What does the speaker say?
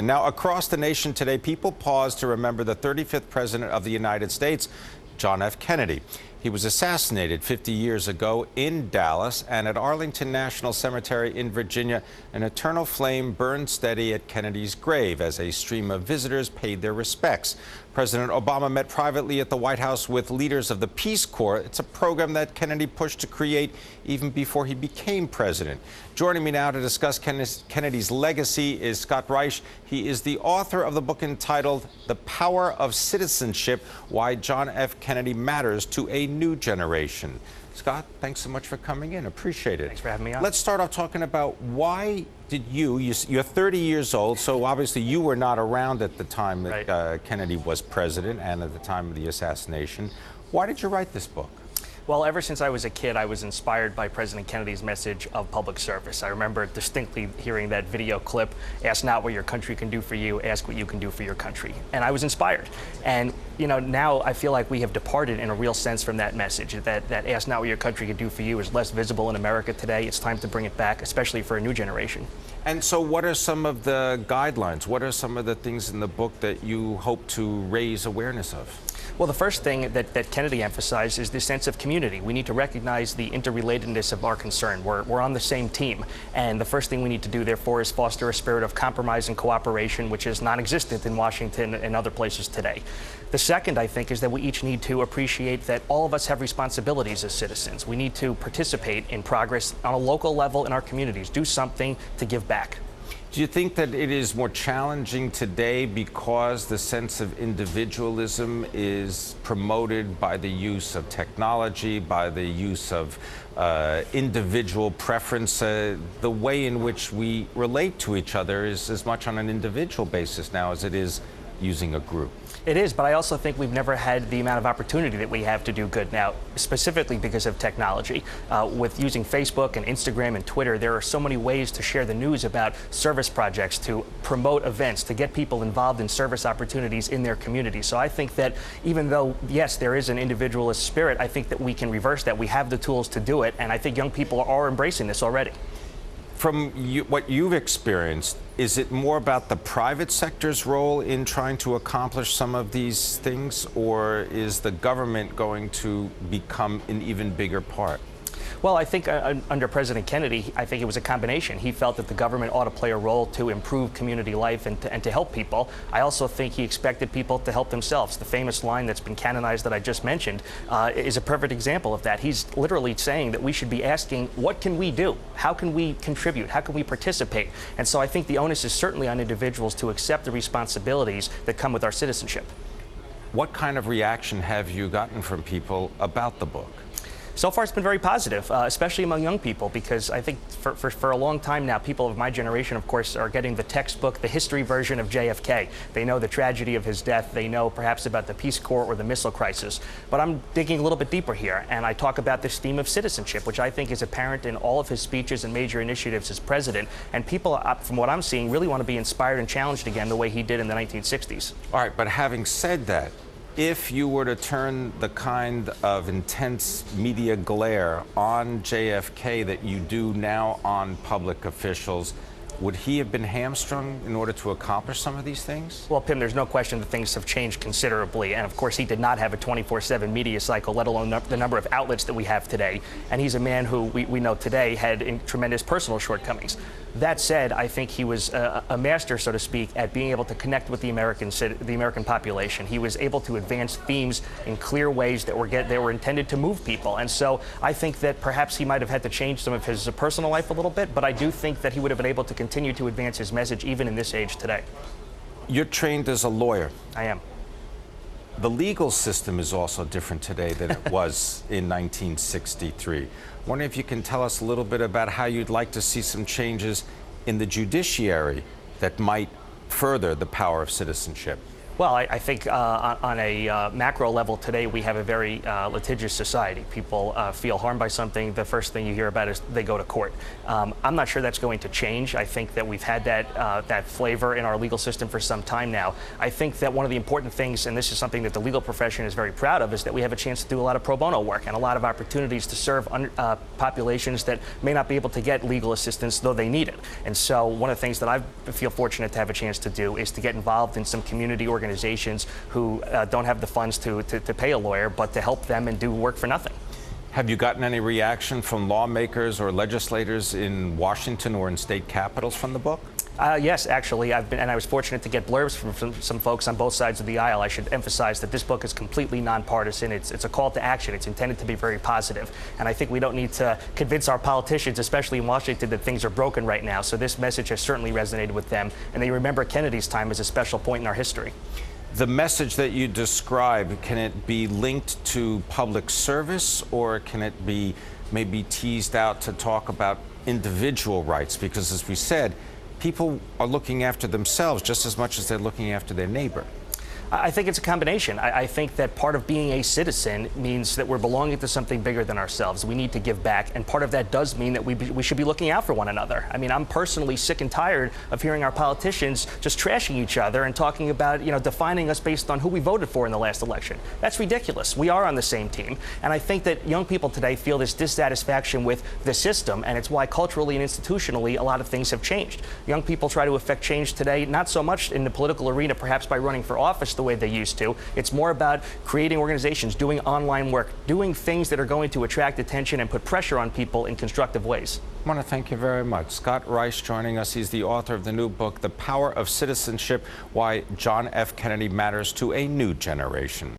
And now across the nation today, people pause to remember the 35th President of the United States, John F. Kennedy. He was assassinated 50 years ago in Dallas, and at Arlington National Cemetery in Virginia, an eternal flame burned steady at Kennedy's grave as a stream of visitors paid their respects. President Obama met privately at the White House with leaders of the Peace Corps. It's a program that Kennedy pushed to create even before he became president. Joining me now to discuss Kennedy's legacy is Scott Reich. He is the author of the book entitled The Power of Citizenship: Why John F. Kennedy Matters to a New Generation. Scott, thanks so much for coming in. Appreciate it. Thanks for having me on. Let's start off talking about why did you're 30 years old, so obviously you were not around at the time that Kennedy was president and at the time of the assassination. Why did you write this book? Well, ever since I was a kid, I was inspired by President Kennedy's message of public service. I remember distinctly hearing that video clip, "Ask not what your country can do for you, ask what you can do for your country." And I was inspired. And, you know, now I feel like we have departed in a real sense from that message, that ask not what your country can do for you is less visible in America today. It's time to bring it back, especially for a new generation. And so what are some of the guidelines? What are some of the things in the book that you hope to raise awareness of? Well, the first thing that Kennedy emphasized is this sense of community. We need to recognize the interrelatedness of our concern. We're on the same team. And the first thing we need to do, therefore, is foster a spirit of compromise and cooperation, which is non-existent in Washington and other places today. The second, I think, is that we each need to appreciate that all of us have responsibilities as citizens. We need to participate in progress on a local level in our communities, do something to give back. Do you think that it is more challenging today because the sense of individualism is promoted by the use of technology, by the use of individual preference? The way in which we relate to each other is as much on an individual basis now as it is using a group. It is, but I also think we've never had the amount of opportunity that we have to do good now, specifically because of technology. With using Facebook and Instagram and Twitter, there are so many ways to share the news about service projects, to promote events, to get people involved in service opportunities in their community. So I think that even though, yes, there is an individualist spirit, I think that we can reverse that. We have the tools to do it, and I think young people are embracing this already. From what you've experienced, is it more about the private sector's role in trying to accomplish some of these things, or is the government going to become an even bigger part? Well, I think under President Kennedy, I think it was a combination. He felt that the government ought to play a role to improve community life and to help people. I also think he expected people to help themselves. The famous line that's been canonized that I just mentioned is a perfect example of that. He's literally saying that we should be asking, what can we do? How can we contribute? How can we participate? And so I think the onus is certainly on individuals to accept the responsibilities that come with our citizenship. What kind of reaction have you gotten from people about the book? So far, it's been very positive, especially among young people, because I think for a long time now, people of my generation, of course, are getting the textbook, the history version of JFK. They know the tragedy of his death. They know perhaps about the Peace Corps or the missile crisis. But I'm digging a little bit deeper here, and I talk about this theme of citizenship, which I think is apparent in all of his speeches and major initiatives as president. And people, from what I'm seeing, really want to be inspired and challenged again the way he did in the 1960s. All right, but having said that, if you were to turn the kind of intense media glare on JFK that you do now on public officials, would he have been hamstrung in order to accomplish some of these things? Well, Pimm, there's no question that things have changed considerably. And of course, he did not have a 24/7 media cycle, let alone the number of outlets that we have today. And he's a man who we know today had tremendous personal shortgomings. That said, I think he was a master, so to speak, at being able to connect with the American population. He was able to advance themes in clear ways that were intended to move people. And so I think that perhaps he might have had to change some of his personal life a little bit, but I do think that he would have been able to continue to advance his message even in this age today. You're trained as a lawyer. I am. The legal system is also different today than it was in 1963. I wonder if you can tell us a little bit about how you'd like to see some changes in the judiciary that might further the power of citizenship. Well, I think on a macro level today, we have a very litigious society. People feel harmed by something. The first thing you hear about is they go to court. I'm not sure that's going to change. I think that we've had that flavor in our legal system for some time now. I think that one of the important things, and this is something that the legal profession is very proud of, is that we have a chance to do a lot of pro bono work and a lot of opportunities to serve populations that may not be able to get legal assistance, though they need it. And so one of the things that I feel fortunate to have a chance to do is to get involved in some community organizations who don't have the funds to pay a lawyer, but to help them and do work for nothing. Have you gotten any reaction from lawmakers or legislators in Washington or in state capitals from the book? Yes, actually, I was fortunate to get blurbs from some folks on both sides of the aisle. I should emphasize that this book is completely nonpartisan. It's a call to action. It's intended to be very positive. And I think we don't need to convince our politicians, especially in Washington, that things are broken right now. So this message has certainly resonated with them. And they remember Kennedy's time as a special point in our history. The message that you describe, can it be linked to public service, or can it be maybe teased out to talk about individual rights? Because as we said, people are looking after themselves just as much as they're looking after their neighbor. I think it's a combination. I think that part of being a citizen means that we're belonging to something bigger than ourselves. We need to give back, and part of that does mean that we should be looking out for one another. I mean, I'm personally sick and tired of hearing our politicians just trashing each other and talking about, defining us based on who we voted for in the last election. That's ridiculous. We are on the same team, and I think that young people today feel this dissatisfaction with the system, and it's why culturally and institutionally a lot of things have changed. Young people try to affect change today, not so much in the political arena, perhaps by running for office the way they used to. It's more about creating organizations, doing online work, doing things that are going to attract attention and put pressure on people in constructive ways. I want to thank you very much. Scott Reich joining us. He's the author of the new book, The Power of Citizenship: Why John F. Kennedy Matters to a New Generation.